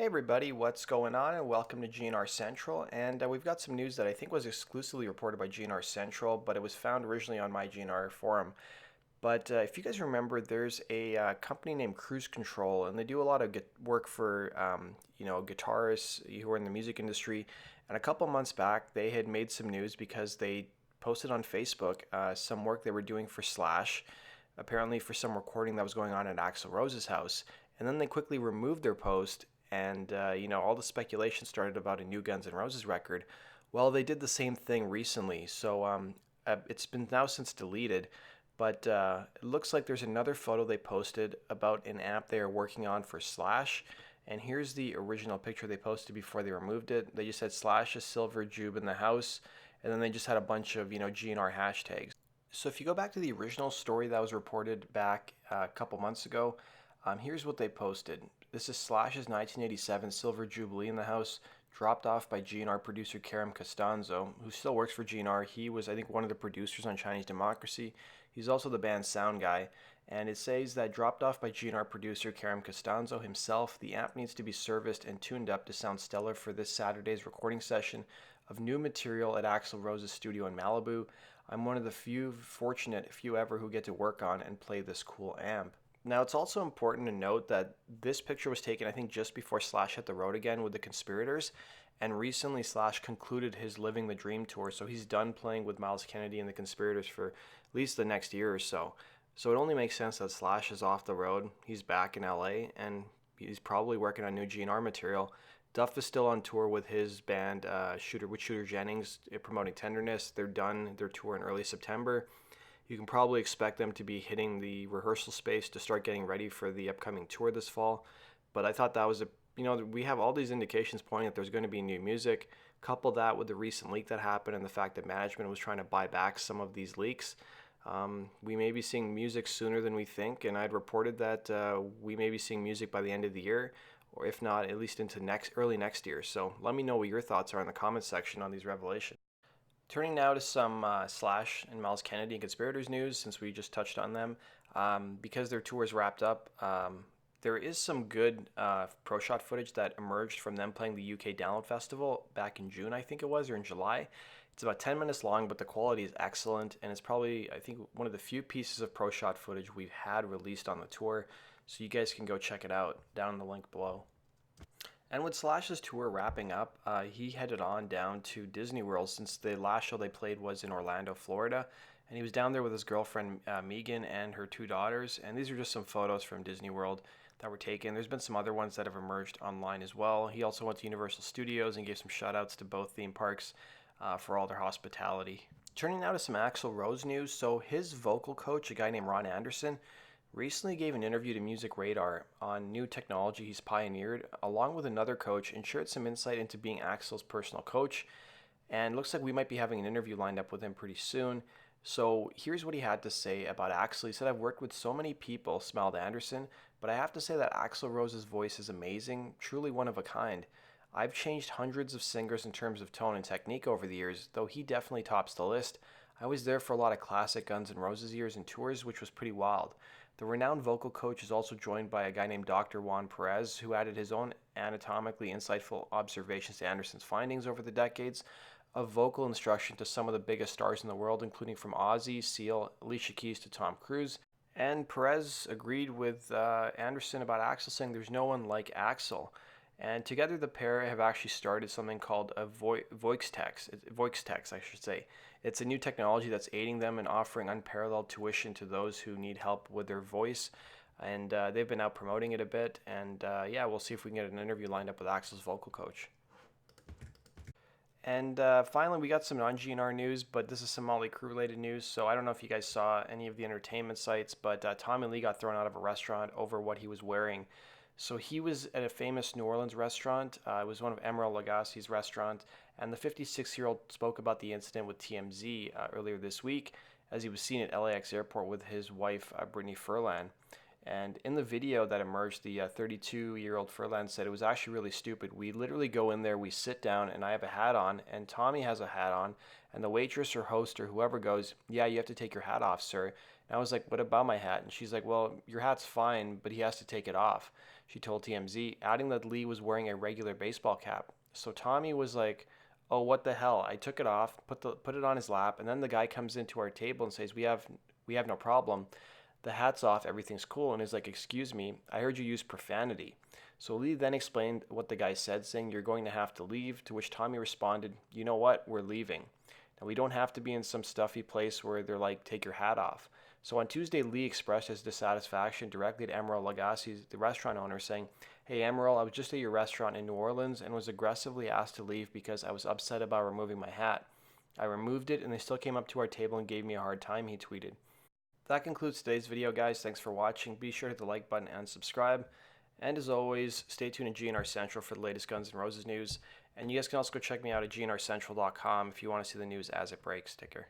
Hey everybody, what's going on? And welcome to GNR Central. And we've got some news that I think was exclusively reported by GNR Central, but it was found originally on my GNR forum. But if you guys remember, there's a company named Cruise Control, and they do a lot of work for guitarists who are in the music industry. And a couple months back, they had made some news because they posted on Facebook some work they were doing for Slash, apparently for some recording that was going on at Axl Rose's house. And then they quickly removed their post, and all the speculation started about a new Guns N' Roses record. Well, they did the same thing recently, so it's been now since deleted. But it looks like there's another photo they posted about an amp they are working on for Slash. And here's the original picture they posted before they removed it. They just said Slash is Silver Jube in the house, and then they just had a bunch of GNR hashtags. So if you go back to the original story that was reported back a couple months ago, here's what they posted. This is Slash's 1987 Silver Jubilee in the house, dropped off by GNR producer Karl M, who still works for GNR. He was, I think, one of the producers on Chinese Democracy. He's also the band's sound guy. And it says that dropped off by GNR producer Karl M himself, the amp needs to be serviced and tuned up to sound stellar for this Saturday's recording session of new material at Axl Rose's studio in Malibu. I'm one of the few fortunate, few ever, who get to work on and play this cool amp. Now, it's also important to note that this picture was taken, I think, just before Slash hit the road again with the Conspirators, and recently Slash concluded his Living the Dream tour, so he's done playing with Miles Kennedy and the Conspirators for at least the next year or so. So it only makes sense that Slash is off the road, he's back in LA, and he's probably working on new GNR material. Duff is still on tour with his band Shooter Jennings, promoting Tenderness. They're done their tour in early September. You can probably expect them to be hitting the rehearsal space to start getting ready for the upcoming tour this fall. But I thought that was we have all these indications pointing that there's going to be new music. Couple that with the recent leak that happened and the fact that management was trying to buy back some of these leaks. We may be seeing music sooner than we think, and I'd reported that we may be seeing music by the end of the year, or if not, at least into early next year. So let me know what your thoughts are in the comments section on these revelations. Turning now to some Slash and Miles Kennedy and Conspirators news, since we just touched on them. Because their tour is wrapped up, there is some good pro shot footage that emerged from them playing the UK Download Festival back in June, I think it was, or in July. It's about 10 minutes long, but the quality is excellent, and it's probably, I think, one of the few pieces of pro shot footage we've had released on the tour, so you guys can go check it out down in the link below. And with Slash's tour wrapping up, he headed on down to Disney World, since the last show they played was in Orlando, Florida. And he was down there with his girlfriend Megan and her two daughters. And these are just some photos from Disney World that were taken. There's been some other ones that have emerged online as well. He also went to Universal Studios and gave some shout outs to both theme parks for all their hospitality. Turning now to some Axl Rose news. So his vocal coach, a guy named Ron Anderson, recently gave an interview to Music Radar on new technology he's pioneered, along with another coach, and shared some insight into being Axl's personal coach. And looks like we might be having an interview lined up with him pretty soon. So here's what he had to say about Axl. He said, "I've worked with so many people," smiled Anderson, "but I have to say that Axl Rose's voice is amazing, truly one of a kind. I've changed hundreds of singers in terms of tone and technique over the years, though he definitely tops the list. I was there for a lot of classic Guns N' Roses years and tours, which was pretty wild." The renowned vocal coach is also joined by a guy named Dr. Juan Perez, who added his own anatomically insightful observations to Anderson's findings over the decades of vocal instruction to some of the biggest stars in the world, including from Ozzy, Seal, Alicia Keys to Tom Cruise. And Perez agreed with Anderson about Axl, saying there's no one like Axl. And together the pair have actually started something called a voice text, I should say. It's a new technology that's aiding them in offering unparalleled tuition to those who need help with their voice. And they've been out promoting it a bit. And yeah, we'll see if we can get an interview lined up with Axl's vocal coach. And finally, we got some non-GNR news, but this is some Motley Crue related news. So I don't know if you guys saw any of the entertainment sites, but Tommy Lee got thrown out of a restaurant over what he was wearing. So he was at a famous New Orleans restaurant. It was one of Emeril Lagasse's restaurant, and the 56-year-old spoke about the incident with TMZ earlier this week, as he was seen at LAX airport with his wife, Brittany Furlan. And in the video that emerged, the 32-year-old Furlan said, "It was actually really stupid. We literally go in there, we sit down, and I have a hat on, and Tommy has a hat on, and the waitress or host or whoever goes, 'Yeah, you have to take your hat off, sir.' And I was like, 'What about my hat?' And she's like, 'Well, your hat's fine, but he has to take it off.' she told TMZ, adding that Lee was wearing a regular baseball cap. So Tommy was like, "Oh, what the hell?" I took it off, put it on his lap, and then the guy comes into our table and says, "We have no problem. The hat's off, everything's cool." And he's like, "Excuse me, I heard you use profanity." So Lee then explained what the guy said, saying, "You're going to have to leave," to which Tommy responded, "You know what? We're leaving." Now, we don't have to be in some stuffy place where they're like, "Take your hat off." So on Tuesday, Lee expressed his dissatisfaction directly to Emeril Lagasse, the restaurant owner, saying, "Hey Emeril, I was just at your restaurant in New Orleans and was aggressively asked to leave because I was upset about removing my hat. I removed it and they still came up to our table and gave me a hard time," he tweeted. That concludes today's video, guys. Thanks for watching. Be sure to hit the like button and subscribe. And as always, stay tuned in GNR Central for the latest Guns N' Roses news. And you guys can also go check me out at gnrcentral.com if you want to see the news as it breaks. Take care.